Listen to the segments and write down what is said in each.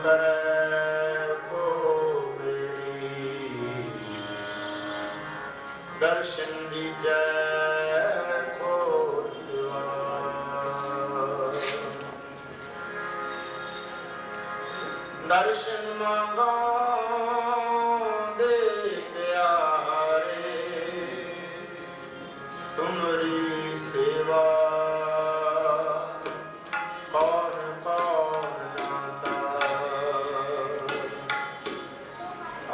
करे को मेरी दर्शन दीजै खोल द्वार। दर्शन मांगा दे प्यारे तुमरी सेवा कौन कौन नाता।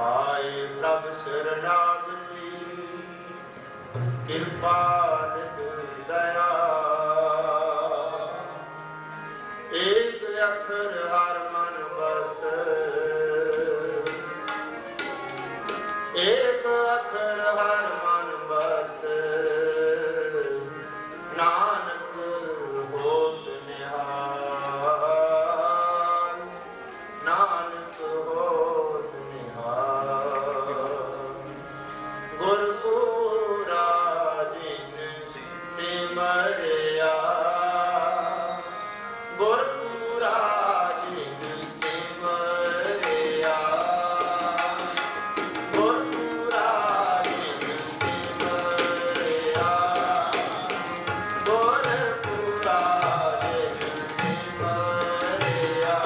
आए प्रभ शरणागति कृपा निध दया। एक अखर हर मन बस्त एक अखर हर मन बस्त। नानक होत निहाल नानक होत निहाल। गुरपुरा जिन सिमरिया गुरपुरा जिन सिमरिया गुरपुरा जिन सिमरिया गुरपुरा जिन सिमरिया।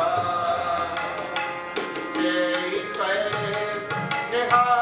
सेई पै निहाल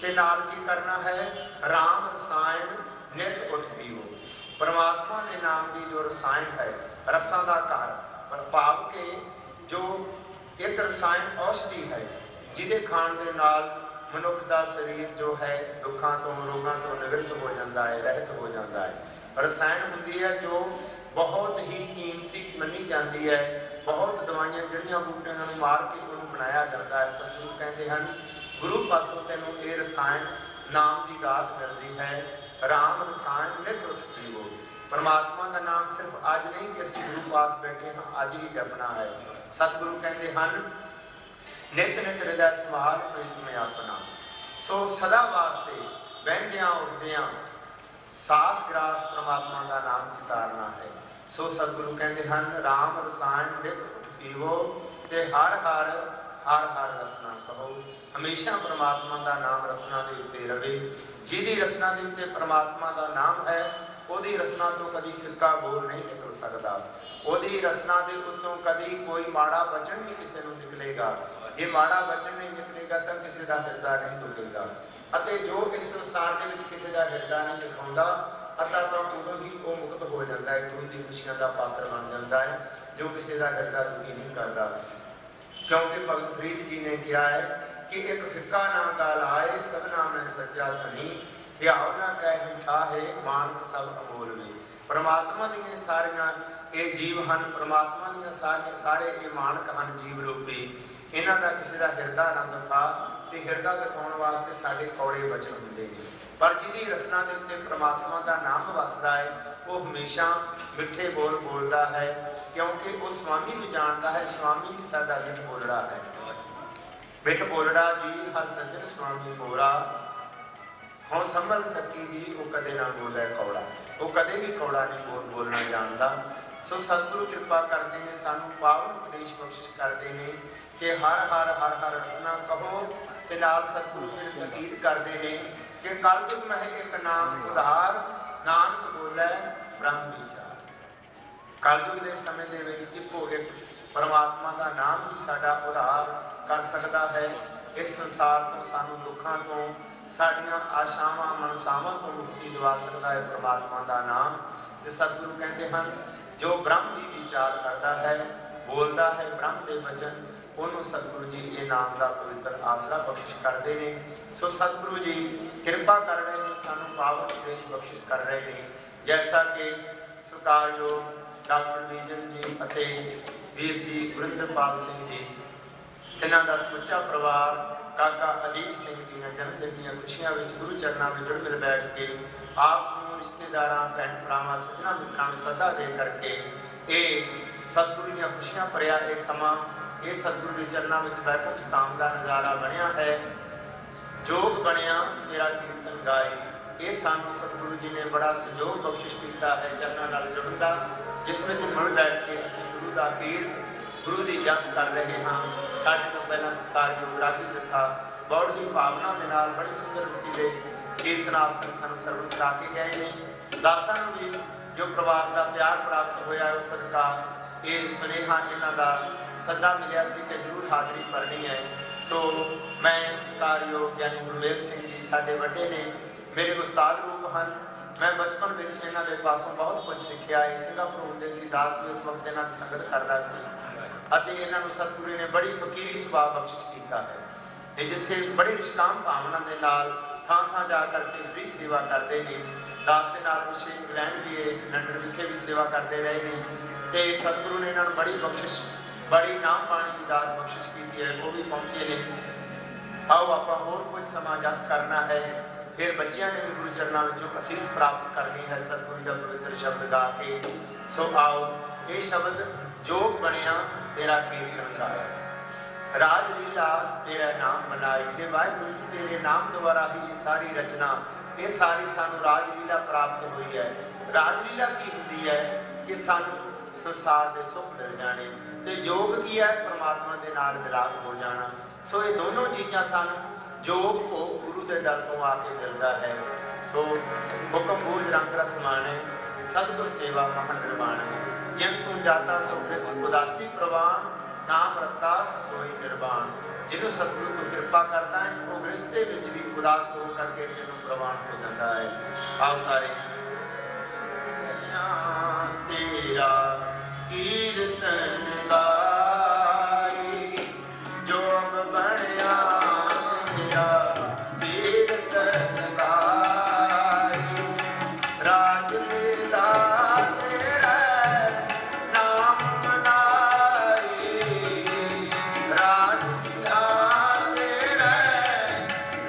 ਤੇ ਨਾਲ ਕੀ ਕਰਨਾ ਹੈ? ਰਾਮ ਰਸਾਇਣ ਨਿਤ ਉਠ ਪੀਵੋ। परमात्मा के नाम की जो रसायन है, रसां का घर, पर भाव के जो एक रसायन औषधि है जिहदे खाण दे नाल मनुख का शरीर जो है दुखों तो रोगों तो निवृत्त हो जाता है, रहत हो जाता है। रसायन होंदी है जो बहुत ही कीमती मनी जाती है। बहुत दवाइयां जड़ियां बूटियां मार के उन्होंने बनाया जाता है। सतगुरु कहते हैं गुरु पासों तेनों ये रसायन नाम की दात मिलती है। राम रसायन नित उठ पीवो। परमात्मा का नाम सिर्फ अज नहीं कि असं गुरु पास बैठे हाँ अज ही जपना है। सतगुरु कहते हैं नित नित हृदय संभाल प्रीत में अपना। सो सदा वास्ते बहदियां उठदियां सास ग्रास परमात्मा का नाम चितारना है। सो सतगुरु कहते हैं राम रसायन नित उठ पीवो ते हर हर हर हर रसना कहो। हमेशा परमात्मा का नाम रसना के उत्ते रहे। जिहदी रसना के उत्ते परमात्मा का नाम है ਉਹਦੀ रसना तो कभी फिक्का बोल नहीं निकल सकता। ਉਹਦੀ रसना के उत्तों कभी कोई माड़ा वचन नहीं किसी को निकलेगा। जे माड़ा वचन नहीं निकलेगा तो किसी का हिरदा नहीं दुखेगा। ਅਤੇ जो इस संसार के विच किसी का हिरदा नहीं दिखाता अता तो उदों ही वो मुक्त हो जाता है, जो दी खुशियां का पात्र बन जाता है, जो किसी का हिरदा दुखी नहीं करता। क्योंकि भगत फरीद जी ने कहा है कि एक फिक्का ना गाल आए सबना में सच्चा धनी ध्याओ ना कह ठाहे मानक सब अमोल में। परमात्मा दी सारियां ये जीव हैं, परमात्मा दी सारे ये मानक हैं जीव रूपी। इन्हां दा किसी का हिरदा ना दिखा ते हिरदा दिखाने वास्ते साडे कौड़े वचन हुंदे ने। पर जिहदी रसना दे उत्ते परमात्मा का नाम वसदा है वो हमेशा मिठे बोल बोलता है, क्योंकि वो स्वामी भी जानता है स्वामी भी साडा मिठ बोलड़ा है। मिठ बोलड़ा जी हर सज्जन स्वामी मोरा हाँ संभल थकी जी वो कदे ना बोले कौड़ा। वो कदे भी कौड़ा नहीं बोलना जानता। सो सतगुरु कृपा करते हैं, सानू पावन उपदेश बख्शिश करते हैं कि हर हर हर हर रसना कहो। ते नाल सतगुरु फिर तकीद करते हैं कि कलयुग में एक नाम उधार नानक बोले ब्रह्म विचार। कलयुग के समय दे विच इक्को एक परमात्मा का नाम ही साडा उधार कर सकता है। इस संसार तो सानू दुखों तो साड़ियाँ आशावां मनसावां को मुक्ति दिवा सकता है परमात्मा का नाम। ते सतगुरु कहते हैं जो ब्रह्म की विचार करता है बोलता है ब्रह्म के वचन उन्होंने सतगुरु जी ये नाम का पवित्र आसरा बख्शिश करते हैं। सो सतगुरु जी कृपा कर रहे हैं, सानू पावन उपदेश बख्शिश कर रहे हैं। जैसा कि सरकारयोग डॉक्टर बीजन जी अते वीर जी गुरिंदरपाल सिंह जी इन्हां दा समुचा परिवार काका अदीप सिंह दी जन्मदिन दी खुशियां विच गुरु चरणों में जुड़ मिल बैठ के आप समूह रिश्तेदारां भैन भरावां सज्जनां मित्रां नूं सदा दे करके ये सतगुरु दी खुशियां भरिया ये समा ये सतगुरु के चरणों में बैकुंठ धाम का नज़ारा बनया है। जोग बनया तेरा कीर्तन गाए। ये सानू सतगुरु जी ने बड़ा सहयोग बख्शिश किया है चरणों नाल जुड़न दा, जिस विच मिल बैठ के असीं गुरु दा कीर्त गुरु की जस कर रहे हाँ। साढ़े तो पहला सत्कारयोग रागी जथा बहुत ही भावना के नाल बड़े सुंदर रसीले कीर्तनाल संगतां नूं सरवण करा के गए ने। दासां नूं भी जो परिवार का प्यार प्राप्त होया उस सदका ये सुनेहा इन्हां दा सदा मिलिया सी कि जरूर हाज़री भरनी है। सो मैं सत्कारयोग यानी गुरमेल सिंह जी साडे वड्डे ने, मेरे उस्ताद रूप हैं। मैं बचपन में इन्हां दे पासों बहुत कुछ सीखिया है। सिंगापुर हुंदे सी दास भी उस वक्त इन्हां दी संगत करदा सी ਅਤੇ ਇਹਨਾਂ ਨੂੰ ਸਤਿਗੁਰੂ ਨੇ ਬੜੀ ਫਕੀਰੀ ਸੁਭਾਅ ਬਖਸ਼ਿਸ਼ ਕੀਤਾ ਹੈ। ਇਹ ਜਿੱਥੇ ਬੜੀ ਨਿਸ਼ਕਾਮ ਭਾਵਨਾ ਦੇ ਨਾਲ ਥਾਂ ਥਾਂ ਜਾ ਕਰਕੇ ਫ੍ਰੀ ਸੇਵਾ ਕਰਦੇ ਨੇ। ਦਾਸ ਦੇ ਨਾਲ ਪਿਛੇ ਇੰਗਲੈਂਡ ਵੀ ਲੰਡਨ ਵਿਖੇ ਵੀ ਸੇਵਾ ਕਰਦੇ ਰਹੇ ਨੇ ਤੇ ਸਤਿਗੁਰੂ ਨੇ ਇਹਨਾਂ ਨੂੰ ਬੜੀ ਬਖਸ਼ਿਸ਼ ਬੜੀ ਨਾਮ ਬਾਣੀ ਦੀ ਦਾਤ ਬਖਸ਼ਿਸ਼ ਕੀਤੀ ਹੈ। ਉਹ ਵੀ ਪਹੁੰਚੇ ਨੇ। आओ आप होर कुछ समा जस करना है, फिर बच्चों ने भी गुरु चरणों में असीस प्राप्त करनी है सतगुरु का पवित्र शब्द गा के। सो आओ ये शब्द जोग बनया तेरा कीर्तन गाया, राजलीला तेरा नाम बनाई। हे वाहिगुरु जी तेरे नाम द्वारा ही ये सारी रचना ये सारी सानू राजलीला प्राप्त हुई है। राजलीला की होंदी है कि सानू संसार के सुख मिल जाने ते जोग की है परमात्मा के नाल मिलाप हो जाना। सो ये दोनों चीज़ां सानू जोग को गुरु के दर तो आके मिलता है। सो हुक्म बोझ रंग रस माने सतगुर सेवा महा निर्माण है। जिन तू जाता सो कृष्ण उदासी प्रवान ਨਾਮ ਰਤਾ ਸੋਈ ਨਿਰਵਾਣ। ਜਿਹਨੂੰ ਸਤਿਗੁਰੂ ਕੋਈ ਕਿਰਪਾ ਕਰਦਾ ਹੈ ਉਹ ਗ੍ਰਸਤੀ ਵਿੱਚ ਵੀ ਉਦਾਸ ਹੋ ਕਰਕੇ ਤੈਨੂੰ ਪ੍ਰਵਾਨ ਹੋ ਜਾਂਦਾ ਹੈ। ਆਓ ਸਾਰੇ ਤੇਰਾ ਕੀਰਤਨ ਗਾਈ ਜੋਗ ਬਣਿਆ ਤੇਰਾ ਕੀਰਤਨ ਗਾਈ ਰਾਜ ਲੀਲਾ ਤੇਰਾ ਨਾਮ ਮਨਾਈ ਰਾਜ ਲੀਲਾ ਤੇਰਾ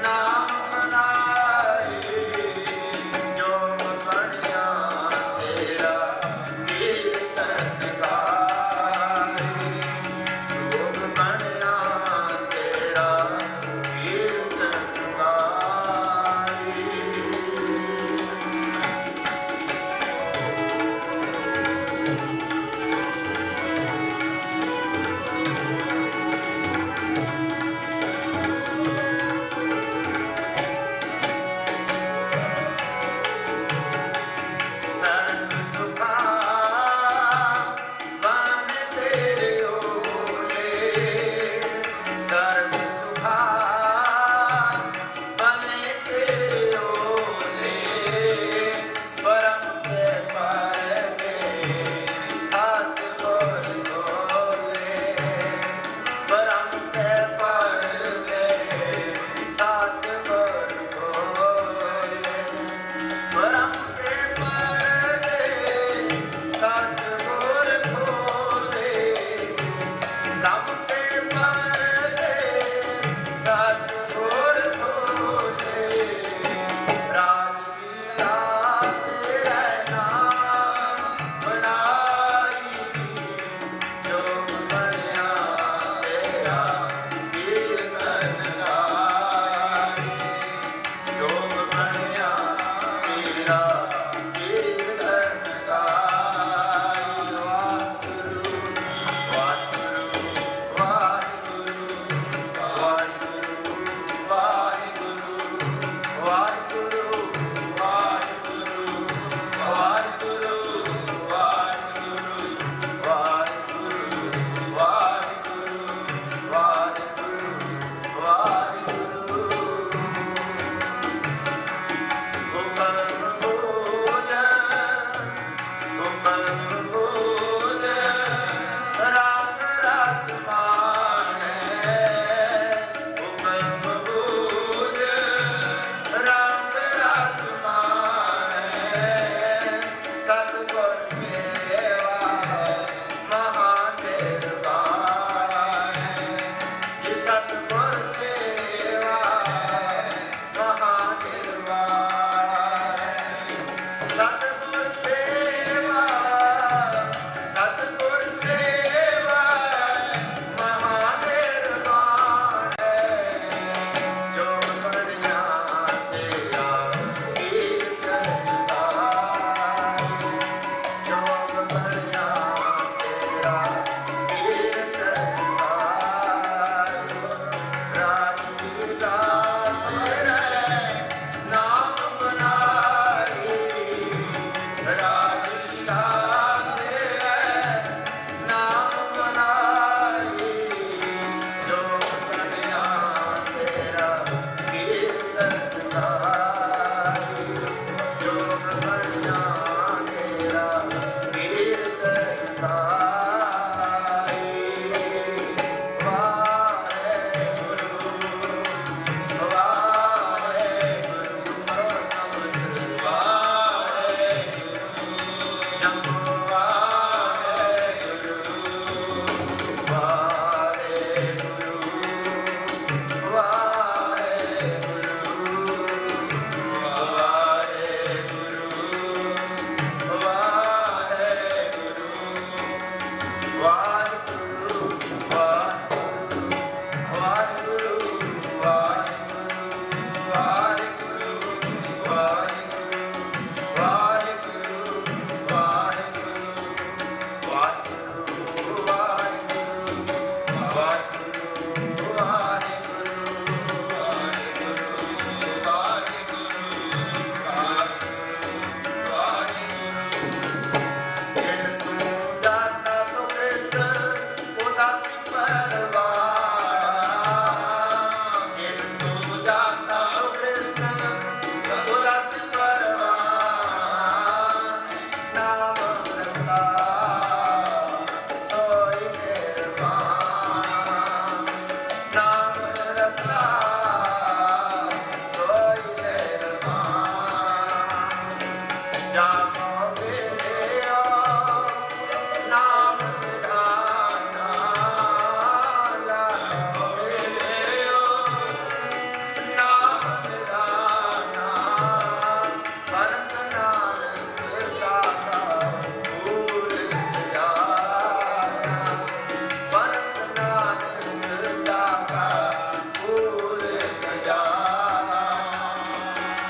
ਨਾਮ ਮਨਾਈ ਜੋਗ ਬਣਿਆ ਤੇਰਾ ਕੀਰਤਨ ਗਾਈ ਜੋਗ ਬਣਿਆ ਤੇਰਾ ਕੀਰਤਨ ਗਾਈ। ਸਰਬ ਸੁਖਾ ਬਨ ਤੇਰੇ ਓਲੇ ਸਰਬ ਸੁਖਾ ਬਨੇ ਤੇਰੇ ਓਲੇ ਪਰਮ ਕੇ ਪਰਦੇ ਸਤ ਗੁਰ ਖੋਲੇ ਪਰਮ ਕੇ ਪਰਦੇ ਸਤ ਗੁਰ ਖੋਲੇ ਪਰਮ ਕੇ ਪਰਦੇ ਸਤਿਗੁਰ ਖੋਲੇ ਰੱਬ ਕੇ ਪਰਦੇ ਸਤਿਗੁਰ ਖੋਲੇ ਰਾਜ ਲੀਲਾ ਤੇਰਾ ਨਾਮ ਬਣਾਈ ਜੋਗ ਬਣਿਆ ਤੇਰਾ ਕੀਰਤਨ ਗਾਈ ਜੋਗ ਬਣਿਆ ਤੇਰਾ ਕੀਰਤਨ ਗਾਈ। ਵਾਹਿਗੁਰੂ ਵਾਹਿਗੁਰੂ ਵਾਹਿਗੁਰੂ ਵਾਹਿਗੁਰੂ ਵਾਹਿਗੁਰੂ ਵਾਹਿਗੁਰੂ ਵਾਹਿਗੁਰੂ ਵਾਹਿਗੁਰੂ ਵਾਹਿਗੁਰੂ ਵਾਹਿਗੁਰੂ ਵਾਹਿਗੁਰੂ ਵਾਹਿਗੁਰੂ। ਹੁਕਮ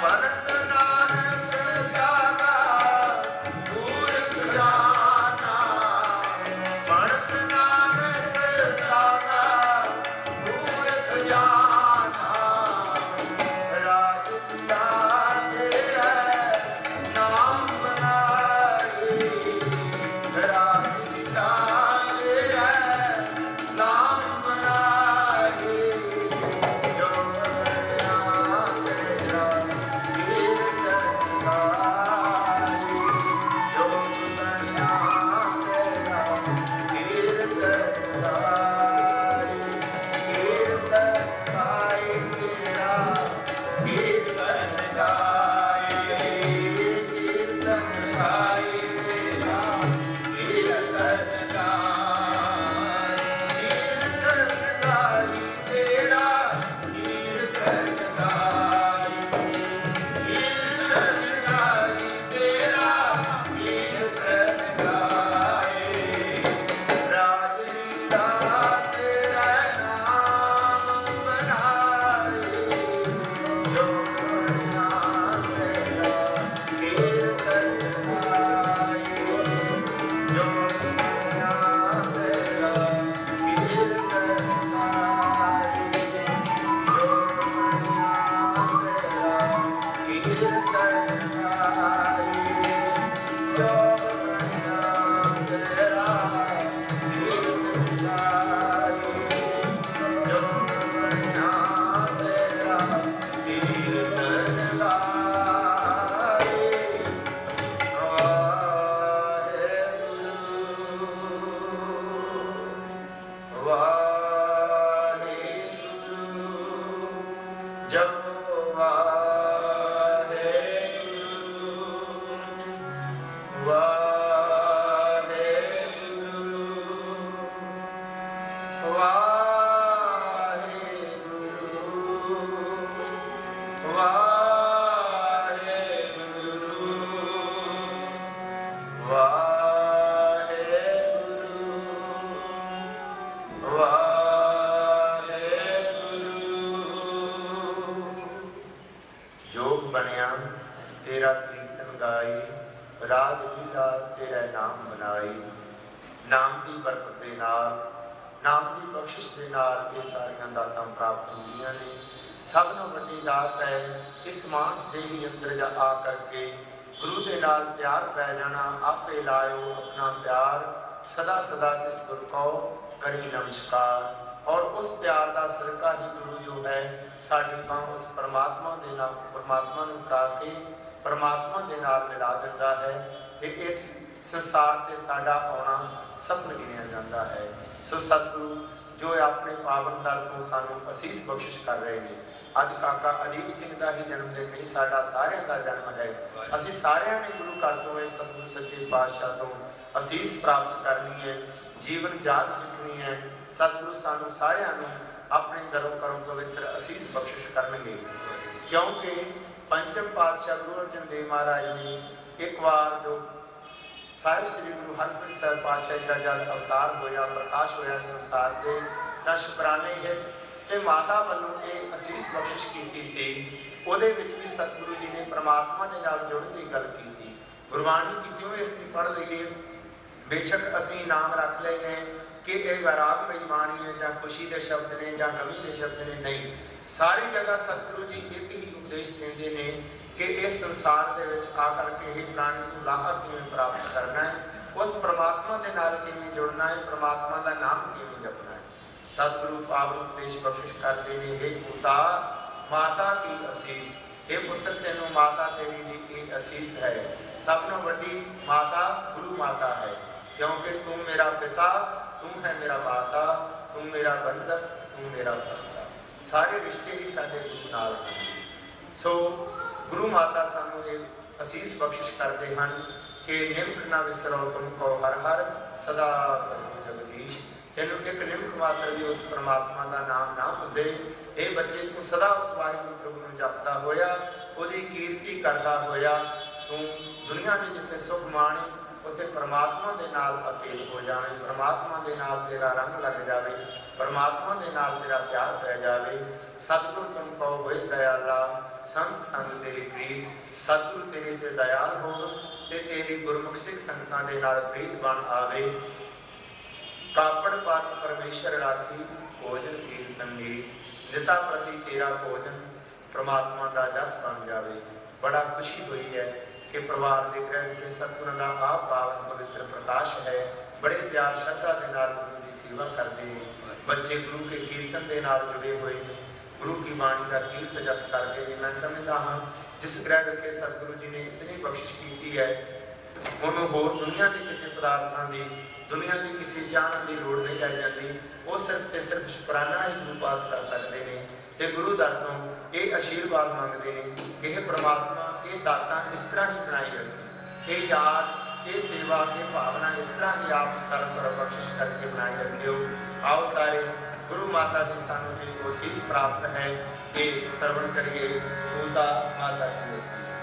भनत नानक त्यागा मूर्ख जाना, भनत नानक त्यागा मूर्ख जाना, राज लीला तेरा नाम बनाए, राज लीला तेरा नाम बनाए, जो बनया तेरा कीर्तन गाए, जो बनया तेरा कीर्तन गाए, कीर्तन गाए तेरा कीर्तन गाए, कीर्तन गाए तेरा कीर्तन गाए, कीर्तन गाए तेरा कीर्तन गाए, कीर्तन गाए तेरा कीर्तन गाए, राजलीला तेरा नाम बनाए, जो बनया तेरा कीर्तन गाए, जो बनया तेरा कीर्तन गाए, जो बनया तेरा कीर्तन गाए, जो बनया तेरा कीर्तन गाए, जो बनया तेरा कीर्तन गाए। वाहेगुरु, जपो वाहेगुरु, वाहेगुरु, वाहेगुरु, वाहेगुरु, वाहेगुरु, वाहेगुरु। जोग बनया तेरा कीर्तन गाए, राज लीला तेरा नाम बनाई, नाम की बरकत दे नाल, नाम की बख्शिश दे नाल ये सारियां दातां प्राप्त होंदियां ने। सब नूं वड्डी दात है इस मानस देही अंदर जा आ करके गुरु दे नाल प्यार पै जाना। आपे लायो अपना प्यार, सदा सदा तिस गुर को करी नमस्कार। और उस प्यार का सदका ही गुरु जो है साडी बांह उस परमात्मा दे नाल परमात्मा नूं फड़ा के परमात्मा दे नाल मिला दिंदा है ते इस संसार ते साडा आउणा सफल गिणिया जाता है। सो सतगुरु जो अपने पावन दर तो सानू असीस बख्शिश कर रहे हैं। अज काका अदीप सिंह का ही जन्मदिन नहीं, साडा सारिਆਂ ਦਾ जन्म है। ਅਸੀਂ ਸਾਰਿਆਂ ने गुरु घर तो सतगुरु सच्चे पातशाह तो असीस प्राप्त करनी है, जीवन जाच सीखनी है। सतगुरु सानू सारिਆਂ ਨੂੰ अपने दरों करों पवित्र असीस बख्शिश करनगे, क्योंकि पंचम पातशाह गुरु अर्जन देव महाराज ने एक बार जो साहिब श्री गुरु हरगोबिंद साहिब पातशाह का जब अवतार होया प्रकाश होया संसार के ना शुकराने हित ते माता वालों ये असीस बख्शिश की सी। ਉਹਦੇ ਵਿੱਚ भी सतगुरु जी ने परमात्मा के नाल जुड़न की गल की। गुरबाणी की क्यों असं पढ़ लीए, बेशक असी नाम रख ले ने कि यह वैरागमई बाणी है या खुशी के शब्द ने या गमी के शब्द ने, नहीं। सारी जगह सतगुरु जी एक ही उपदेश देंगे ने कि इस संसार के आकर के ही प्राणी को लाहा किवें प्राप्त करना है, उस परमात्मा के नाल किवें जुड़ना है, परमात्मा का नाम किवें जपना है। सतगुरु पावन उपदेश बख्शिश करते हैं, हे पुता माता की असीस, हे पुत्र तेनों माता तेरी दी की असीस है। सबनों वड्डी माता गुरु माता है, क्योंकि तू मेरा पिता, तू है मेरा माता, तू मेरा बंधक, तू मेरा भ्राता। सारे रिश्ते ही साडे गुरु नाल हैं। सो गुरु माता सानू ये असीस बख्शिश करते हैं कि निम्ख ना विसरो तुमको हर हर सदा करो जगदीश। तेनों एक निम्ख मात्र भी उस परमात्मा का नाम ना भुले। ये बच्चे तू सदा उस वाहिगुरु प्रभु को जपता होया, उसकी कीर्ति करता होया, तू दुनिया के जिथे सुख माणे उथे परमात्मा के नाल अकेल हो जाए, परमात्मा के नाल तेरा रंग लग जाए, परमात्मा के नाल तेरा प्यार पै जाए। सतगुर तुम कहो होए दयाला, ਸੰਤ ਸੰਗ ਤੇਰੀ ਪ੍ਰੀਤ, ਸਤਿਗੁਰੂ ਤੇਰੇ ਤੇ ਦਇਆਲ ਹੋਵ ਤੇ ਤੇਰੀ ਗੁਰਮੁਖ ਸਿੱਖ ਸੰਗਤਾਂ ਦੇ ਨਾਲ ਪ੍ਰੀਤ ਬਣ ਆਵੇ। ਕਾਪੜ ਪਾਤ ਪਰਮੇਸ਼ਰ ਰਾਖੀ, ਭੋਜਨ ਕੀਰਤਨ ਨੀਰੀ, ਨਿਤਾ ਪ੍ਰਤੀ ਤੇਰਾ ਭੋਜਨ ਪ੍ਰਮਾਤਮਾ ਦਾ ਜਸ ਬਣ ਜਾਵੇ। ਬੜਾ ਖੁਸ਼ੀ ਹੋਈ ਹੈ ਕਿ ਪਰਿਵਾਰ ਦੇ ਗ੍ਰਹਿ ਵਿਖੇ ਸਤਿਗੁਰਾਂ ਦਾ ਆਪ ਪਾਵਨ ਪਵਿੱਤਰ ਪ੍ਰਕਾਸ਼ ਹੈ। ਬੜੇ ਪਿਆਰ ਸ਼ਰਧਾ ਦੇ ਨਾਲ ਗੁਰੂ ਦੀ ਸੇਵਾ ਕਰਦੇ ਨੇ। ਬੱਚੇ ਗੁਰੂ ਕੇ ਕੀਰਤਨ ਦੇ ਨਾਲ ਜੁੜੇ ਹੋਏ ਨੇ, ਗੁਰੂ ਕੀ ਬਾਣੀ ਦਾ ਕੀਰਤ ਜਸ ਕਰਦੇ ਨੇ। ਮੈਂ ਸਮਝਦਾ ਹਾਂ ਜਿਸ ਗ੍ਰਹਿ ਵਿਖੇ ਸਤਿਗੁਰੂ ਜੀ ਨੇ ਇਤਨੀ ਬਖਸ਼ਿਸ਼ ਕੀਤੀ ਹੈ, ਉਹਨੂੰ ਹੋਰ ਦੁਨੀਆ ਦੇ ਕਿਸੇ ਪਦਾਰਥਾਂ ਦੀ, ਦੁਨੀਆ ਦੀ ਕਿਸੇ ਚਾਹਨ ਦੀ ਲੋੜ ਨਹੀਂ ਰਹਿ ਜਾਂਦੀ। ਉਹ ਸਿਰਫ ਤੇ ਸਿਰਫ ਸ਼ੁਕਰਾਨਾ ਹੀ ਗੁਰੂ ਪਾਸ ਕਰ ਸਕਦੇ ਨੇ ਤੇ ਗੁਰੂ ਦਰ ਤੋਂ ਇਹ ਆਸ਼ੀਰਵਾਦ ਮੰਗਦੇ ਨੇ ਕਿ ਇਹ ਪ੍ਰਮਾਤਮਾ ਇਹ ਦਾਤਾਂ ਇਸ ਤਰ੍ਹਾਂ ਹੀ ਬਣਾਈ ਰੱਖੇ, ਇਹ ਯਾਦ, ਇਹ ਸੇਵਾ, ਇਹ ਭਾਵਨਾ ਇਸ ਤਰ੍ਹਾਂ ਹੀ ਆਪ ਕਰਮ ਕਰ ਬਖਸ਼ਿਸ਼ ਕਰਕੇ ਬਣਾਈ ਰੱਖਿਓ। ਆਓ ਸਾਰੇ ਗੁਰੂ ਮਾਤਾ ਦੀ ਸਾਨੂੰ ਜੋ ਅਸੀਸ ਪ੍ਰਾਪਤ ਹੈ ਇਹ ਸਰਵਣ ਕਰੀਏ। ਪੂਤਾ ਮਾਤਾ ਦੀ ਅਸੀਸ।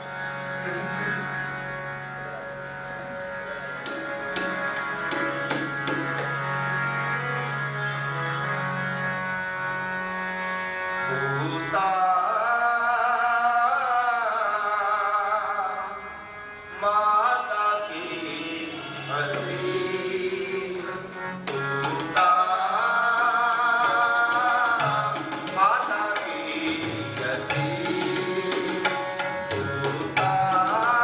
Bye.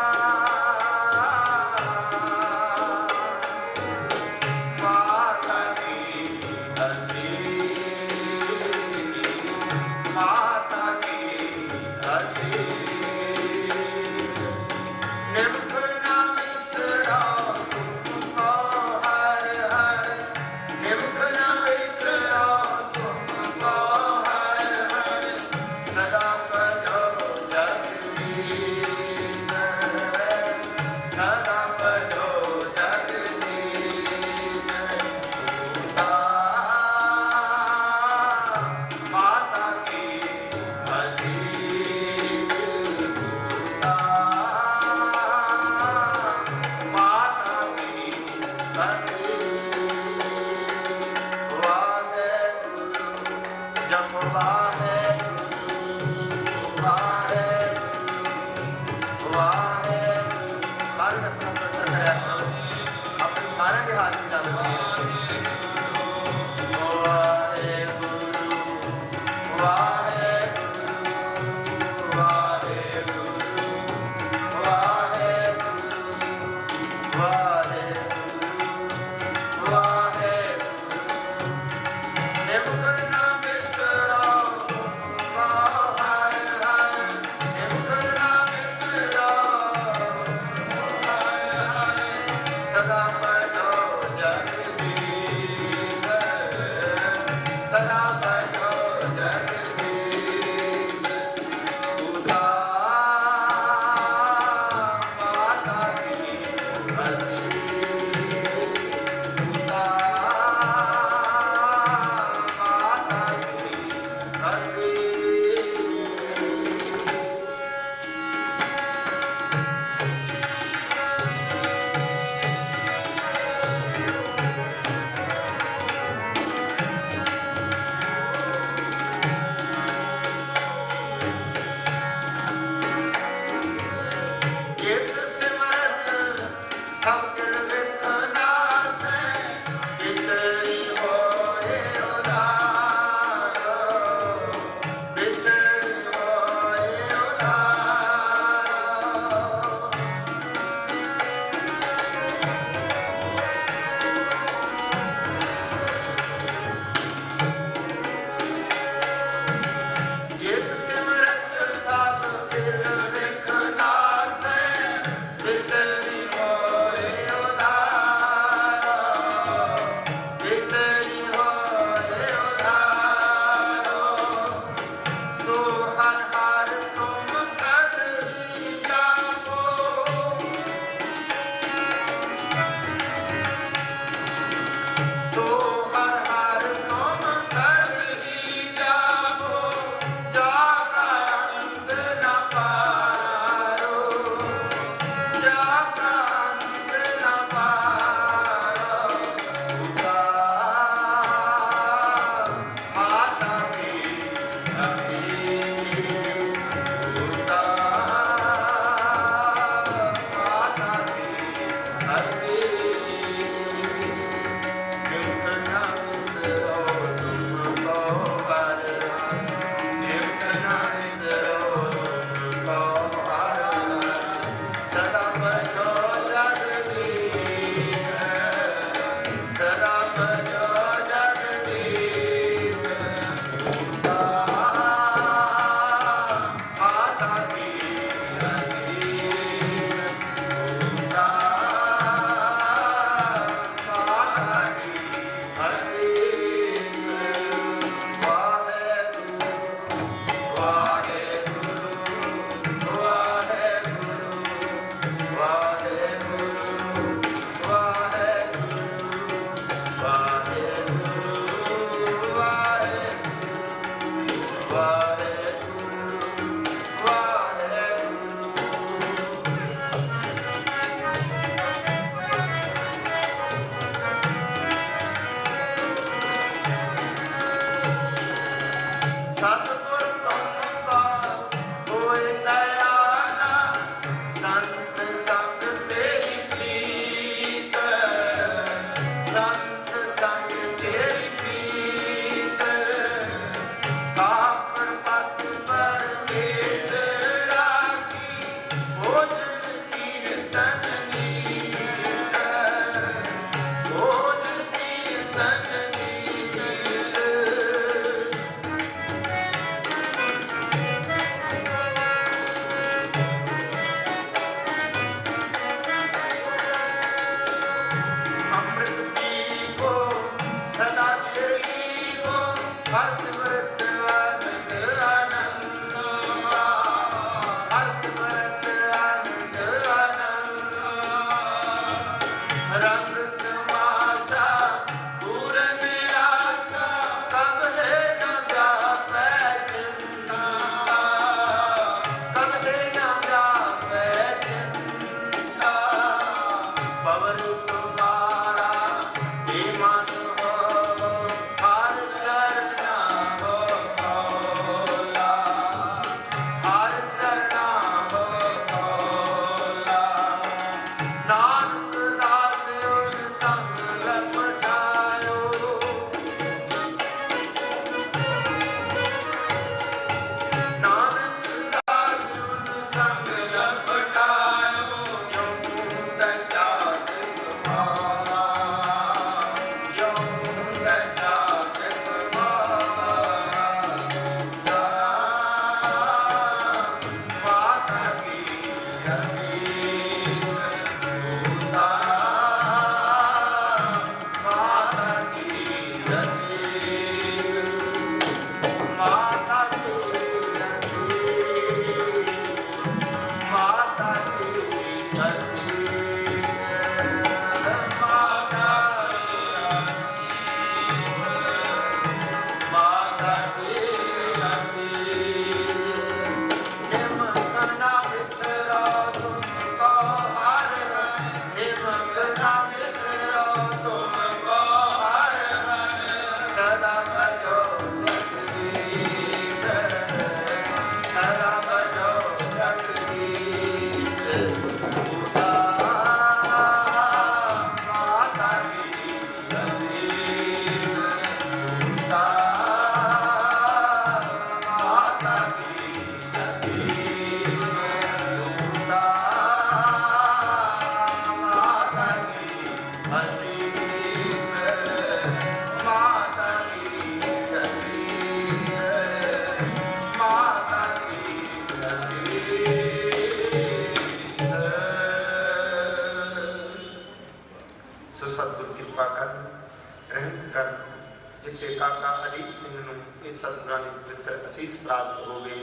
ਅਸੀਸ ਪ੍ਰਾਪਤ ਹੋਵੇ,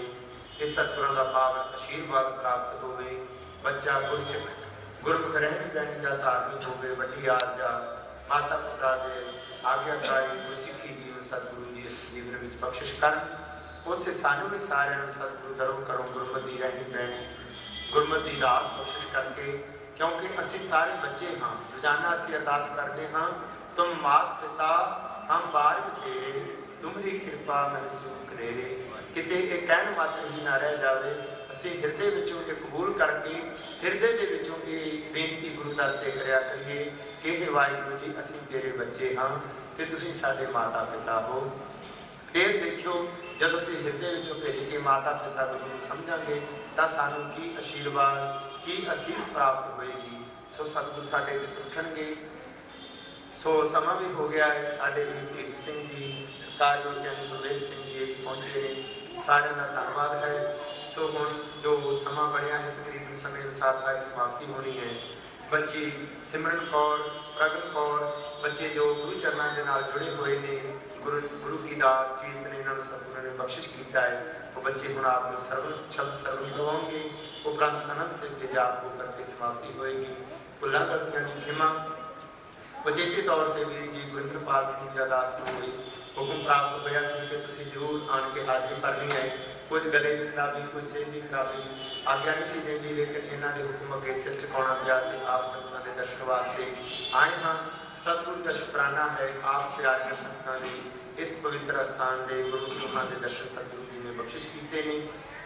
ਇਸ ਸਤਿਗੁਰਾਂ ਦਾ ਪਾਵਨ ਆਸ਼ੀਰਵਾਦ ਪ੍ਰਾਪਤ ਹੋਵੇ। ਬੱਚਾ ਗੁਰਸਿੱਖ ਗੁਰਮੁਖ ਰਹਿਣ ਬਹਿਣੀ ਦਾ ਧਾਰਨੀ ਹੋਵੇ। ਵੱਡੀ ਆਰਜਾ ਮਾਤਾ ਪਿਤਾ ਦੇ ਆਗਿਆਕਾਰੀ ਗੁਰਸਿੱਖੀ ਜੀਵਨ ਸਤਿਗੁਰੂ ਜੀ ਇਸ ਜੀਵਨ ਵਿੱਚ ਬਖਸ਼ਿਸ਼ ਕਰਨ। ਉੱਥੇ ਸਾਨੂੰ ਵੀ ਸਾਰਿਆਂ ਨੂੰ ਸਤਿਗੁਰੂ ਦਰੋਂ ਕਰੋ ਗੁਰਮਤਿ ਰਹਿਣੀ ਬਹਿਣੀ, ਗੁਰਮਤਿ ਦੀ ਰਾਤ ਬਖਸ਼ਿਸ਼ ਕਰਕੇ, ਕਿਉਂਕਿ ਅਸੀਂ ਸਾਰੇ ਬੱਚੇ ਹਾਂ। ਰੋਜ਼ਾਨਾ ਅਸੀਂ ਅਰਦਾਸ ਕਰਦੇ ਹਾਂ, ਤੁਮ ਮਾਤ ਪਿਤਾ ਹਮ ਬਾਰਕ ਤੇਰੇ, ਤੁਮਰੀ ਕਿਰਪਾ ਮੈਂ ਸੁਖ ਨੇਰੇ। ਕਿਤੇ ਇਹ ਕਹਿਣ ਮਾਤਰ ਹੀ ਨਾ ਰਹਿ ਜਾਵੇ, ਅਸੀਂ ਹਿਰਦੇ ਵਿੱਚੋਂ ਇਹ ਕਬੂਲ ਕਰਕੇ ਹਿਰਦੇ ਦੇ ਵਿੱਚੋਂ ਇਹ ਬੇਨਤੀ ਗੁਰੂ ਦਰ ਤੇ ਕਰਿਆ ਕਰੀਏ ਕਿ ਇਹ ਵਾਹਿਗੁਰੂ ਜੀ ਅਸੀਂ ਤੇਰੇ ਬੱਚੇ ਹਾਂ ਤੇ ਤੁਸੀਂ ਸਾਡੇ ਮਾਤਾ ਪਿਤਾ ਹੋ। ਫਿਰ ਦੇਖਿਓ ਜਦੋਂ ਅਸੀਂ ਹਿਰਦੇ ਵਿੱਚੋਂ ਭੇਜ ਕੇ ਮਾਤਾ ਪਿਤਾ ਗੁਰੂ ਨੂੰ ਸਮਝਾਂਗੇ ਤਾਂ ਸਾਨੂੰ ਕੀ ਆਸ਼ੀਰਵਾਦ ਕੀ ਅਸੀਸ ਪ੍ਰਾਪਤ ਹੋਏਗੀ। ਸੋ ਸਤਿਗੁਰੂ ਸਾਡੇ ਤੇ ਉੱਠਣਗੇ। ਸੋ ਸਮਾਂ ਵੀ ਹੋ ਗਿਆ ਹੈ। ਸਾਡੇ ਵੀਰ ਧੀਰ ਸਿੰਘ ਜੀ, ਸਤਿਕਾਰਯੋਗ ਗਿਆਨੀ ਗੁਰਵੇਦ ਸਿੰਘ ਜੀ ਪਹੁੰਚੇ ਨੇ, ਸਾਰਿਆਂ ਦਾ ਧੰਨਵਾਦ ਹੈ। ਸੋ ਹੁਣ ਜੋ ਸਮਾਂ ਬਣਿਆ ਹੈ ਤਕਰੀਬਨ ਸਮੇਂ ਅਨੁਸਾਰ ਸਾਰੀ ਸਮਾਪਤੀ ਹੋਣੀ ਹੈ। ਬੱਚੀ ਸਿਮਰਨ ਕੌਰ, ਪ੍ਰਗਟ ਕੌਰ, ਬੱਚੇ ਜੋ ਗੁਰੂ ਚਰਨਾਂ ਦੇ ਨਾਲ ਜੁੜੇ ਹੋਏ ਨੇ, ਗੁਰੂ ਕੀ ਦਾਤ ਕੀਰਤਨ ਇਹਨਾਂ ਨੂੰ ਸਤਿਗੁਰੂ ਨੇ ਬਖਸ਼ਿਸ਼ ਕੀਤਾ ਹੈ। ਉਹ ਬੱਚੇ ਹੁਣ ਆਪ ਨੂੰ ਸ਼ਬਦ ਸਰਵਣ ਕਰਵਾਉਣਗੇ। ਉਪਰੰਤ ਅਨੰਦ ਸਿੰਘ ਦੇ ਜਾਪ ਹੋ ਕਰਕੇ ਸਮਾਪਤੀ ਹੋਏਗੀ। ਭੁੱਲਾਂ ਗਲਤੀਆਂ ਦੀ ਖਿਮਾ ਉਚੇਚੇ ਤੌਰ ਤੇ ਵੀਰ ਜੀ ਗੁਰਿੰਦਰਪਾਲ ਸਿੰਘ ਜੀ ਦਾਸ ਨੂੰ ਵੀ ਹੁਕਮ ਪ੍ਰਾਪਤ ਹੋਇਆ ਸੀ ਕਿ ਤੁਸੀਂ ਜ਼ਰੂਰ ਆਣ ਕੇ ਹਾਜ਼ਰੀ ਭਰਨੀ ਹੈ। ਕੁਝ ਗਲੇ ਦੀ ਖਰਾਬੀ, ਕੁਝ ਸਿਹਤ ਦੀ ਖਰਾਬੀ ਆਗਿਆ ਨਹੀਂ ਸੀ ਦਿੰਦੀ, ਲੇਕਿਨ ਇਹਨਾਂ ਦੇ ਹੁਕਮ ਅੱਗੇ ਸਿਰ ਝੁਕਾਉਣਾ ਪਿਆ ਤੇ ਆਪ ਸੰਗਤਾਂ ਦੇ ਦਰਸ਼ਨ ਵਾਸਤੇ ਆਏ ਹਾਂ। ਸਤਿਗੁਰੂ ਦਾ ਸ਼ੁਕਰਾਨਾ ਹੈ, ਆਪ ਪਿਆਰੀਆਂ ਸੰਗਤਾਂ ਦੇ ਇਸ ਪਵਿੱਤਰ ਅਸਥਾਨ ਦੇ ਗੁਰਮੁਖਾਂ ਦੇ ਦਰਸ਼ਨ ਸਤਿਗੁਰੂ ਜੀ ਨੇ ਬਖਸ਼ਿਸ਼ ਕੀਤੇ ਨੇ।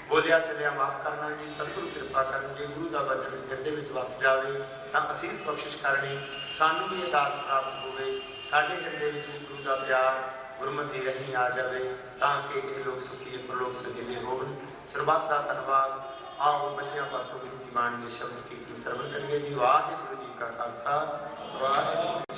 ਬੋਲਿਆ ਚੱਲਿਆ ਮਾਫ ਕਰਨਾ ਜੀ। ਸਤਿਗੁਰੂ ਕਿਰਪਾ ਕਰਨ, ਜੇ ਗੁਰੂ ਦਾ ਬਚਨ ਹਿਰਦੇ ਵਿੱਚ ਵਸ ਜਾਵੇ ਤਾਂ ਅਸੀਸ ਬਖਸ਼ਿਸ਼ ਕਰਨੀ, ਸਾਨੂੰ ਵੀ ਇਹ ਦਾਤ ਪ੍ਰਾਪਤ ਹੋਵੇ। ਸਾਡੇ ਹਿਰਦੇ ਵਿੱਚ ਵੀ ਗੁਰੂ ਦਾ ਪਿਆਰ ਗੁਰਮਤਿ ਦੀ ਰਹਿਣੀ ਆ ਜਾਵੇ ਤਾਂ ਕਿ ਇਹ ਲੋਕ ਸੁਖੀ ਪ੍ਰਲੋਕ ਸੁਖੀਲੇ ਹੋਣ। ਸਰਬੱਤ ਦਾ ਧੰਨਵਾਦ। ਆਓ ਬੱਚਿਆਂ ਪਾਸੋਂ ਗੁਰੂ ਦੀ ਬਾਣੀ ਦੇ ਸ਼ਬਦ ਕੀਰਤਨ ਸਰਵਣ ਕਰੀਏ ਜੀ। ਵਾਹਿਗੁਰੂ ਜੀ ਕਾ ਖਾਲਸਾ, ਵਾਹਿਗੁਰੂ।